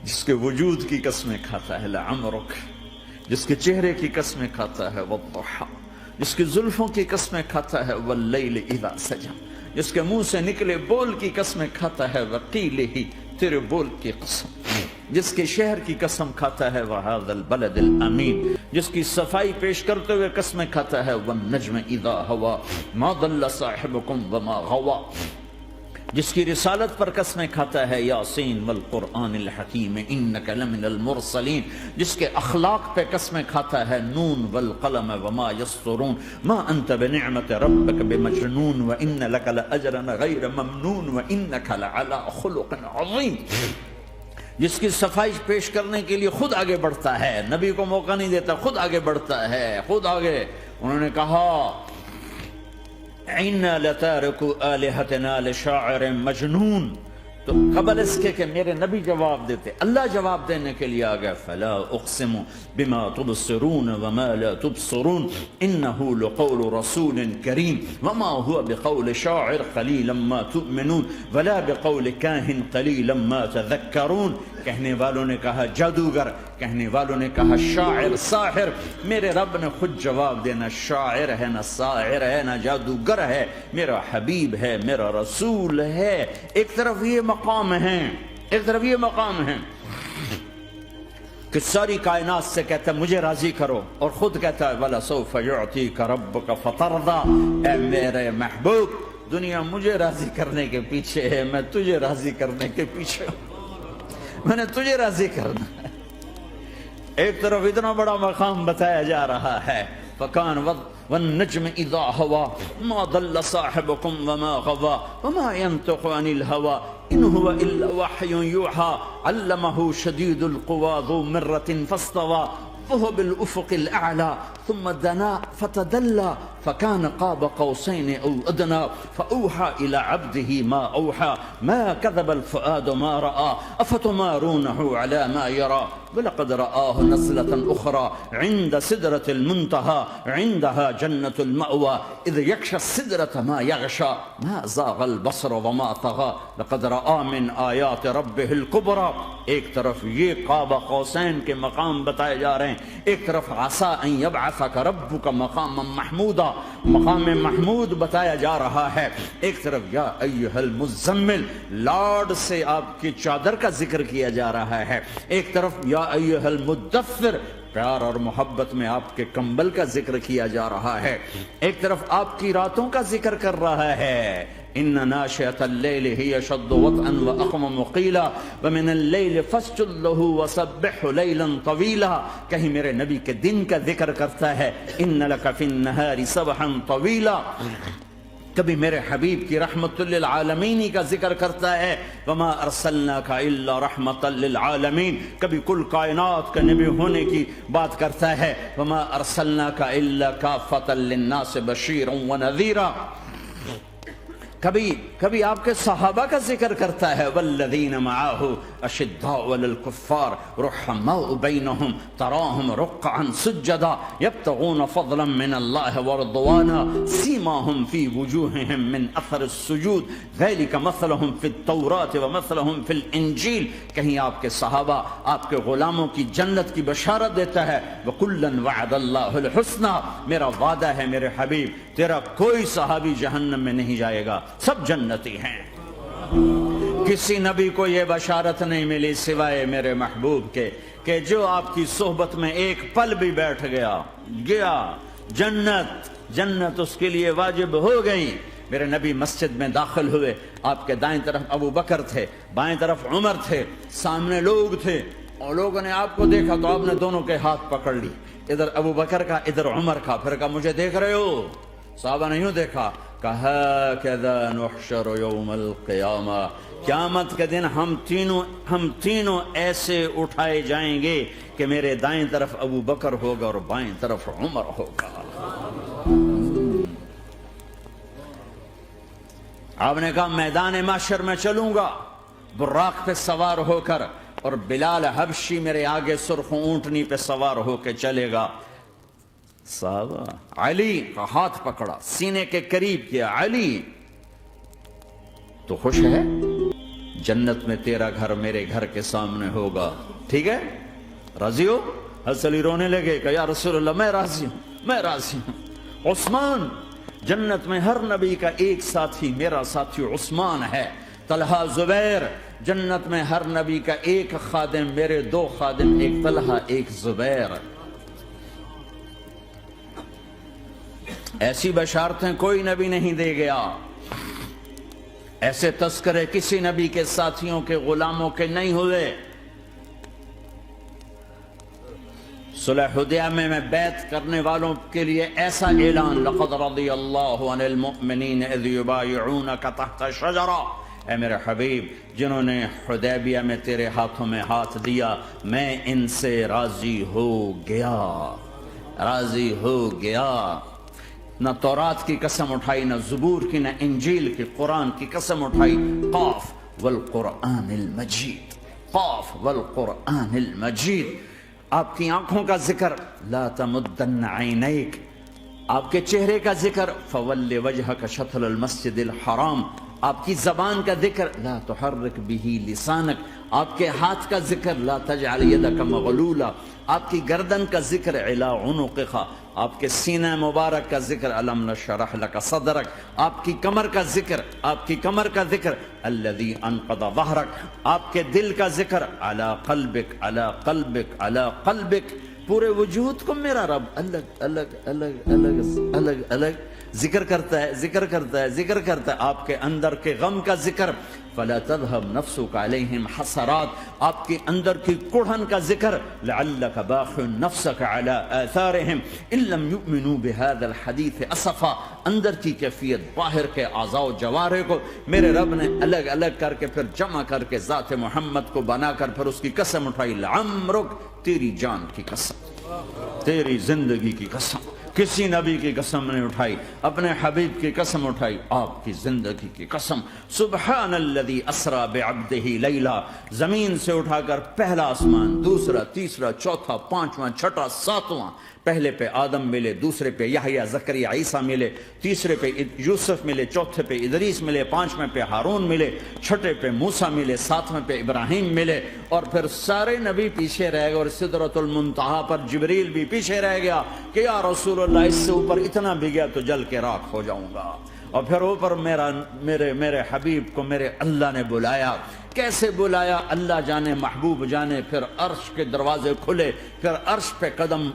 جس کے وجود کی قسمیں کھاتا ہے لعمرک، جس کے چہرے کی قسمیں کھاتا ہے والضحی، جس کی زلفوں کی قسمیں کھاتا ہے واللیل اذا سجا، جس کے منہ سے نکلے بول کی قسمیں کھاتا ہے وقیلہ، تیرے بول کی قسم، جس کے شہر کی قسم کھاتا ہے وہذا البلد الامین، جس کی صفائی پیش کرتے ہوئے قسمیں کھاتا ہے والنجم اذا ہوا ما ضل صاحبکم وما غوا، جس کی رسالت پر قسمیں کھاتا ہے یاسین والقرآن الحکیم انک لمن المرسلین، جس کے اخلاق پہ قسمیں کھاتا ہے نون والقلم وما یسطرون ما انت بنعمت ربک بمجنون وان لک لاجرا غیر ممنون وانک لعلی خلق عظیم، جس کی صفائی پیش کرنے کے لیے خود آگے بڑھتا ہے، نبی کو موقع نہیں دیتا، خود آگے بڑھتا ہے، خود آگے۔ انہوں نے کہا اِنَّا لَتَارِكُ آلِهَتِنَا لِشَاعِرٍ مَجْنُون، تو قبل اس کے کہ میرے نبی جواب دیتے، اللہ جواب دینے کے لیے آگیا فَلَا أُقْسِمُ بِمَا تُبْصِرُونَ وَمَا لَا تُبْصِرُونَ إِنَّهُ لَقَوْلُ رَسُولٍ كَرِيمٍ وَمَا هُوَ بِقَوْلِ شَاعِرٍ قَلِيلًا مَا تُؤْمِنُونَ وَلَا بِقَوْلِ كَاهِنٍ قَلِيلًا مَا تَذَكَّرُونَ۔ کہنے والوں نے کہا جادوگر، کہنے والوں نے کہا شاعر، ساحر، میرے رب نے خود جواب دینا شاعر ہے نہ ساحر ہے نہ جادوگر ہے، میرا حبیب ہے، میرا رسول ہے۔ ایک طرف یہ مقام ہے، ایک طرف یہ مقام ہے کہ ساری کائنات سے کہتا ہے مجھے راضی کرو، اور خود کہتا ہے وَلَسَوْفَ يُعْطِيكَ رَبُّكَ فَتَرْضَىٰ، اے میرے محبوب دنیا مجھے راضی کرنے کے پیچھے ہے، میں تجھے راضی کرنے کے پیچھے ہوں، میں نے تجھے راضی کرنا ہے۔ ایک طرف اتنا بڑا مقام بتایا جا رہا ہے فَكَانَ وَالنَّجْمِ إِذَا هَوَىٰ مَا ضَلَّ صَاحِبُكُمْ وَمَا غَوَىٰ وَمَا يَنطِقُ عَنِ الْهَوَىٰ إِنْ هُوَ إِلَّا وَحْيٌ يُوحَىٰ عَلَّمَهُ شَدِيدُ الْقُوَىٰ ذُو مِرَّةٍ فَاسْتَوَىٰ وَهُوَ بِالْأُفُقِ الْأَعْلَىٰ ثُمَّ دَنَا فَتَدَلَّىٰ فَكَانَ قَابَ قَوْسَيْنِ أَوْ أَدْنَىٰ فَأَوْحَىٰ إِلَىٰ عَبْدِهِ مَا أَوْحَىٰ مَا كَذَبَ الْفُؤَادُ مَا رَأَىٰ أَفَتُمَارُونَهُ عَلَىٰ مَا يَرَىٰ وَلَقَدْ رَآهُ نَزْلَةً أُخْرَىٰ عِندَ سِدْرَةِ الْمُنتَهَىٰ عِندَهَا جَنَّةُ الْمَأْوَىٰ إِذْ يَغْشَى السِّدْرَةَ مَا يَغْشَىٰ مَا زَاغَ الْبَصَرُ وَمَا طَغَىٰ لَقَدْ رَآ مِنْ آيَاتِ رَبِّهِ الْكُبْرَىٰ۔ ایک طرف یہ قاب قوسین کے مقام بتائے جا رہے ہیں، ایک طرف عسیٰ ان یبعثک ربک مقاما محمودا، مقام محمود بتایا جا رہا ہے، ایک طرف یا ایھا المزمل لاڈ سے آپ کی چادر کا ذکر کیا جا رہا ہے، ایک طرف یا ایھا المدثر پیار اور محبت میں آپ کے کمبل کا ذکر کیا جا رہا ہے، ایک طرف آپ کی راتوں کا ذکر کر رہا ہے ان ناشئۃ اللیل ہی اشد وطئا واقوم قیلا ومن اللیل فاسجد لہ وسبحہ لیلا طویلا۔ کہیں میرے نبی کے دن کا ذکر کرتا ہے ان لک فی النہار سبحا طویلا، کبھی میرے حبیب کی رحمت للعالمین کا ذکر کرتا ہے وما ارسلناک الا رحمتا للعالمین، کبھی کل کائنات کا نبی ہونے کی بات کرتا ہے وما ارسلناک الا کافۃ للناس بشیرا ونذیرا، کبھی آپ کے صحابہ کا ذکر کرتا ہے والذین معاہ اشداء علی الکفار رحماء بینہم تراہم رکعا سجدا یبتغون فضلا من اللہ ورضوانا سیماہم فی وجوہہم من اثر السجود ذلک مثلہم فی التوراۃ ومثلہم فی الانجیل۔ کہیں آپ کے صحابہ آپ کے غلاموں کی جنت کی بشارت دیتا ہے وکلا وعد اللہ الحسنى، میرا وعدہ ہے میرے حبیب تیرا کوئی صحابی جہنم میں نہیں جائے گا، سب جنتی ہیں۔ کسی نبی کو یہ بشارت نہیں ملی سوائے میرے محبوب کے کہ جو آپ کی صحبت میں ایک پل بھی بیٹھ گیا جنت اس کے لیے واجب ہو گئی۔ میرے نبی مسجد میں داخل ہوئے، آپ کے دائیں طرف ابو بکر تھے، بائیں طرف عمر تھے، سامنے لوگ تھے، اور لوگوں نے آپ کو دیکھا تو آپ نے دونوں کے ہاتھ پکڑ لی، ادھر ابو بکر کا ادھر عمر کا، پھر کہا مجھے دیکھ رہے ہو؟ صحابہ نے یوں دیکھا، کہا کذا نحشر یوم القیامہ، قیامت کے دن ہم تینوں ایسے اٹھائے جائیں گے کہ میرے دائیں طرف ابو بکر ہوگا اور بائیں طرف عمر ہوگا۔ آپ نے کہا میدان محشر میں چلوں گا براق پہ سوار ہو کر، اور بلال حبشی میرے آگے سرخ اونٹنی پہ سوار ہو کے چلے گا۔ صحابہ علی کا ہاتھ پکڑا، سینے کے قریب کیا، علی تو خوش ہے؟ جنت میں تیرا گھر میرے گھر کے سامنے ہوگا، ٹھیک ہے؟ راضی ہو؟ حضرت علی رونے لگے کہ یا رسول اللہ میں راضی ہوں، میں راضی ہوں۔ عثمان، جنت میں ہر نبی کا ایک ساتھی میرا ساتھی عثمان ہے۔ طلحہ، زبیر، جنت میں ہر نبی کا ایک خادم میرے دو خادم، ایک طلحہ ایک زبیر۔ ایسی بشارتیں کوئی نبی نہیں دے گیا، ایسے تذکرے کسی نبی کے ساتھیوں کے غلاموں کے نہیں ہوئے۔ صلح حدیبیہ میں بیعت کرنے والوں کے لیے ایسا اعلان، لقد رضی اللہ عن المؤمنین اذ یبایعونک تحت الشجرہ، اے میرے حبیب جنہوں نے حدیبیہ میں تیرے ہاتھوں میں ہاتھ دیا میں ان سے راضی ہو گیا، راضی ہو گیا۔ نہ تورات کی قسم اٹھائی، نہ زبور کی، نہ انجیل کی، قرآن کی قسم اٹھائی۔ قاف والقرآن المجید، قاف والقرآن المجید۔ آپ کی آنکھوں کا ذکر، لا تمدن عینیک، آپ کے چہرے کا ذکر، فول وجہک شطر المسجد الحرام، آپ کی زبان کا ذکر، لا تحرک بہ لسانک، آپ کے ہاتھ کا ذکر، لا تجعل یدک مغلولہ، آپ کی گردن کا ذکر، علی عنقک، آپ کے سینہ مبارک کا ذکر، الم نشرح لک صدرک، آپ کی کمر کا ذکر، آپ کی کمر کا ذکر، الذی انقض ظہرک، آپ کے دل کا ذکر، علی قلبک، علی قلبک، علی قلبک۔ پورے وجود کو میرا رب الگ الگ الگ الگ الگ الگ ذکر کرتا ہے، ذکر کرتا ہے، ذکر کرتا ہے۔ آپ کے اندر کے غم کا ذکر، فلا تذهب نفسك علیہم حسرات، آپ کے اندر کی کڑھن کا ذکر، لعلک باخع نفسك على آثارهم ان لم يؤمنوا بهذا الحديث اسفا، اندر کی کیفیت، باہر کے اعضاء و جوارح کو میرے رب نے الگ الگ کر کے پھر جمع کر کے ذات محمد کو بنا کر پھر اس کی قسم اٹھائی، لعمرک، تیری جان کی قسم، تیری زندگی کی قسم۔ کسی نبی کی قسم نہیں اٹھائی، اپنے حبیب کی قسم اٹھائی، آپ کی زندگی کی قسم۔ سبحان الذی اسری بعبدہ لیلا، زمین سے اٹھا کر پہلا آسمان، دوسرا، تیسرا، چوتھا، پانچواں، چھٹا، ساتواں، پہلے پہ آدم ملے، دوسرے پہ یحییٰ، زکریا، عیسیٰ ملے، تیسرے پہ یوسف ملے، چوتھے پہ ادریس ملے، پانچویں پہ ہارون ملے، چھٹے پہ موسیٰ ملے، ساتویں پہ ابراہیم ملے، اور پھر سارے نبی پیچھے رہ گئے، اور سدرۃ المنتہا پر جبریل بھی پیچھے رہ گیا کہ یا رسول اللہ اس سے اوپر اتنا بھی گیا تو جل کے راکھ ہو جاؤں گا۔ اور پھر اوپر میرے حبیب کو میرے اللہ نے بلایا۔ کیسے بلایا اللہ جانے، محبوب جانے۔ پھر عرش کے دروازے کھلے، پھر عرش پہ قدم،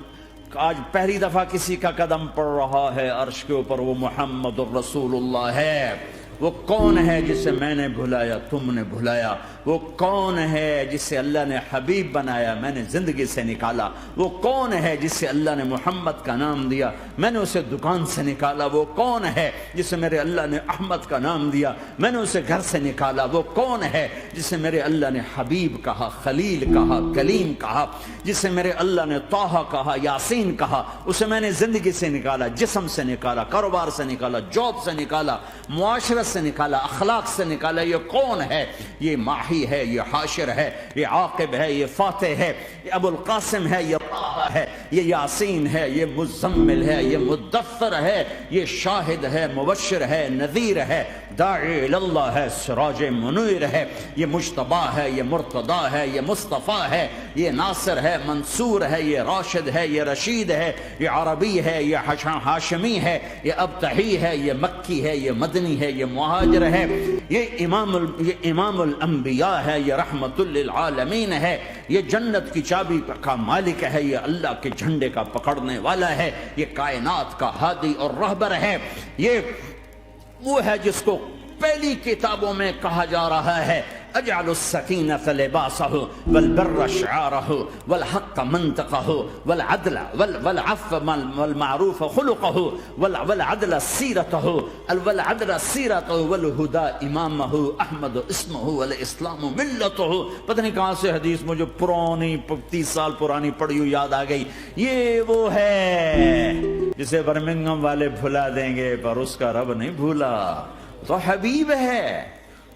آج پہلی دفعہ کسی کا قدم پڑ رہا ہے عرش کے اوپر، وہ محمد الرسول اللہ ہے۔ وہ کون ہے جسے میں نے بھلایا، تم نے بھلایا؟ وہ کون ہے جسے اللہ نے حبیب بنایا، میں نے زندگی سے نکالا؟ وہ کون ہے جسے اللہ نے محمد کا نام دیا، میں نے اسے دکان سے نکالا؟ وہ کون ہے جسے میرے اللہ نے احمد کا نام دیا، میں نے اسے گھر سے نکالا؟ وہ کون ہے جسے میرے اللہ نے حبیب کہا، خلیل کہا، کلیم کہا، جسے میرے اللہ نے طٰہٰ کہا، یاسین کہا؟ اسے میں نے زندگی سے نکالا، جسم سے نکالا، کاروبار سے نکالا، جاب سے نکالا، معاشرت سے نکالا، اخلاق سے نکالا۔ یہ کون ہے؟ یہ ماہی ہے، یہ حاشر ہے، یہ عاقب ہے، یہ فاتح ہے، یہ ابو القاسم ہے، یہ طٰہٰ ہے، یہ یاسین ہے، یہ مزمل ہے، یہ مدثر ہے، یہ شاہد ہے، مبشر ہے، نذیر ہے، داعی اللہ ہے، سراج منیر ہے، یہ مجتبی ہے، یہ مرتضی ہے، یہ مصطفیٰ ہے، یہ ناصر ہے، منصور ہے، یہ راشد ہے، یہ رشید ہے، یہ عربی ہے، یہ ہاشمی ہے، یہ ابتحی ہے، یہ مکی ہے، یہ مدنی ہے، یہ مہاجر ہے، یہ امام الانبیاء ہے، یہ رحمت للعالمین ہے، یہ جنت کی چابی کا مالک ہے، یہ اللہ کے جھنڈے کا پکڑنے والا ہے، یہ کائنات کا ہادی اور رہبر ہے۔ یہ وہ ہے جس کو پہلی کتابوں میں کہا جا رہا ہے اجعل السکینۃ لباسہ والبر شعارہ والحق منطقہ والعدل والعفو والمعروف خلقہ والعدل سیرتہ والہدى امامہ احمد اسمہ والاسلام ملتہ۔ پتہ نہیں کہاں سے حدیث مجھے پرانی 30 سال پرانی پڑھی ہوئی یاد آ گئی۔ یہ وہ ہے جسے برمنگھم والے بھلا دیں گے پر اس کا رب نہیں بھولا، تو حبیب ہے،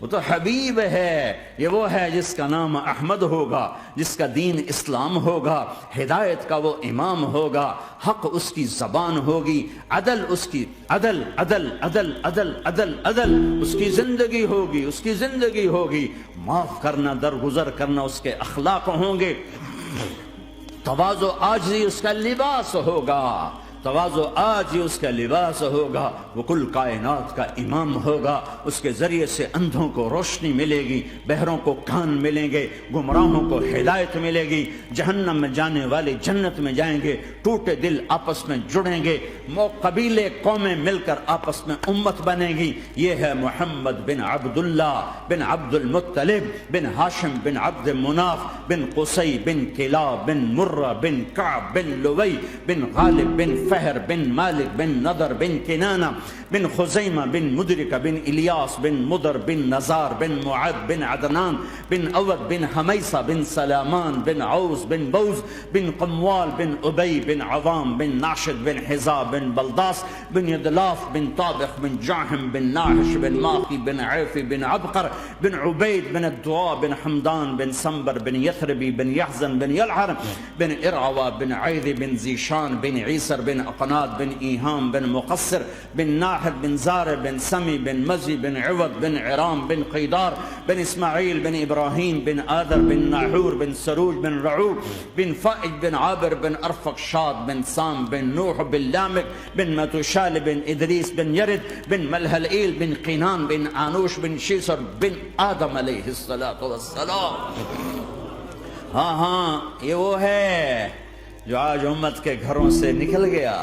وہ تو حبیب ہے، یہ وہ ہے جس کا نام احمد ہوگا، جس کا دین اسلام ہوگا، ہدایت کا وہ امام ہوگا، حق اس کی زبان ہوگی، عدل اس کی عدل عدل عدل عدل عدل عدل اس کی زندگی ہوگی، اس کی زندگی ہوگی، معاف کرنا، درگزر کرنا اس کے اخلاق ہوں گے، تواضع عاجزی اس کا لباس ہوگا، تواضع آج ہی اس کا لباس ہوگا، وہ کل کائنات کا امام ہوگا، اس کے ذریعے سے اندھوں کو روشنی ملے گی، بہروں کو کان ملیں گے، گمراہوں کو ہدایت ملے گی، جہنم میں جانے والے جنت میں جائیں گے، ٹوٹے دل آپس میں جڑیں گے، قبیلے قومیں مل کر آپس میں امت بنیں گی۔ یہ ہے محمد بن عبداللہ بن عبد المطلب بن ہاشم بن عبد مناف بن قصی بن کلاب بن مرہ بن کعب بن لوی بن غالب بن فہر بن مالک بن نضر بن کنانہ بن خزیمہ بن مدرکہ بن الیاس بن مدر بن نزار بن معد بن عدنان بن اود بن حمیسہ بن سلامان بن عوس بن بوز بن قموال بن ابی بن عوام بن ناشد بن حزا بن بلداس بن یدلاف بن طابخ بن جاہم بن ناحش بن ماقی بن عیفی بن عبقر بن عبید بن الدعاء بن حمدان بن سنبر بن یثربی بن یحزن بن یلعر بن ارعوہ بن عیدی بن زیشان بن عیسر بن اقناد بن ایہام بن مقصر بن ناحد بن زار بن سمی بن مزی بن عوض بن عرام بن قیدار بن اسماعیل بن ابراہیم بن آدر بن ناحور بن سروج بن رعوب بن فائج بن عابر بن ارفق شاد بن سام بن نوح بن لامک بن متوشال بن ادریس بن یرد بن ملحلئیل بن قینان بن آنوش بن شیسر بن آدم علیہ السلام۔ ہاں یہ وہ ہے جو آج امت کے گھروں سے نکل گیا،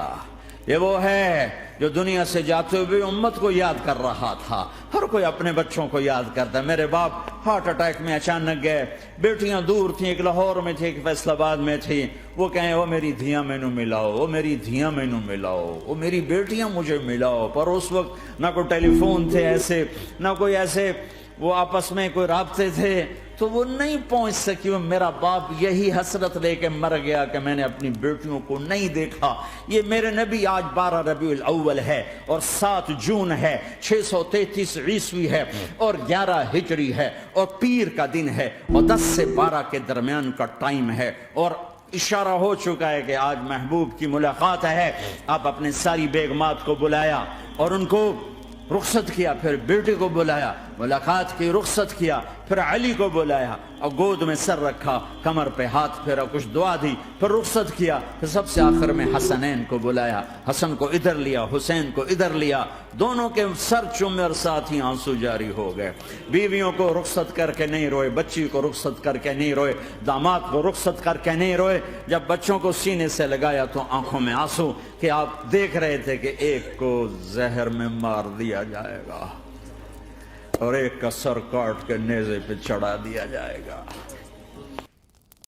یہ وہ ہے جو دنیا سے جاتے ہوئے امت کو یاد کر رہا تھا۔ ہر کوئی اپنے بچوں کو یاد کرتا ہے۔ میرے باپ ہارٹ اٹیک میں اچانک گئے، بیٹیاں دور تھیں، ایک لاہور میں تھی، ایک فیصل آباد میں تھی، وہ کہیں وہ میری دھیاں مینوں ملاؤ، وہ میری دھیاں مینوں ملاؤ، وہ میری بیٹیاں مجھے ملاؤ۔ پر اس وقت نہ کوئی ٹیلی فون تھے ایسے، نہ کوئی ایسے وہ آپس میں کوئی رابطے تھے، تو وہ نہیں پہنچ سکی۔ وہ میرا باپ یہی حسرت لے کے مر گیا کہ میں نے اپنی بیٹیوں کو نہیں دیکھا۔ یہ میرے نبی آج 12 ربیع الاول ہے اور 7 جون ہے، 633 عیسوی ہے اور 11 ہجری ہے اور پیر کا دن ہے اور 10 سے 12 کے درمیان کا ٹائم ہے، اور اشارہ ہو چکا ہے کہ آج محبوب کی ملاقات ہے۔ آپ اپنے ساری بیگمات کو بلایا اور ان کو رخصت کیا، پھر بیٹے کو بلایا، ملاقات کی، رخصت کیا، پھر علی کو بلایا اور گود میں سر رکھا، کمر پہ ہاتھ پھیرا، کچھ دعا دی، پھر رخصت کیا، پھر سب سے آخر میں حسنین کو بلایا، حسن کو ادھر لیا، حسین کو ادھر لیا، دونوں کے سر چومے اور ساتھ ہی آنسو جاری ہو گئے۔ بیویوں کو رخصت کر کے نہیں روئے، بچی کو رخصت کر کے نہیں روئے، داماد کو رخصت کر کے نہیں روئے۔ جب بچوں کو سینے سے لگایا تو آنکھوں میں آنسو، کہ آپ دیکھ رہے تھے کہ ایک کو زہر میں مار دیا جائے گا اور ایک کا سر کاٹ کے نیزے پہ چڑھا دیا جائے گا۔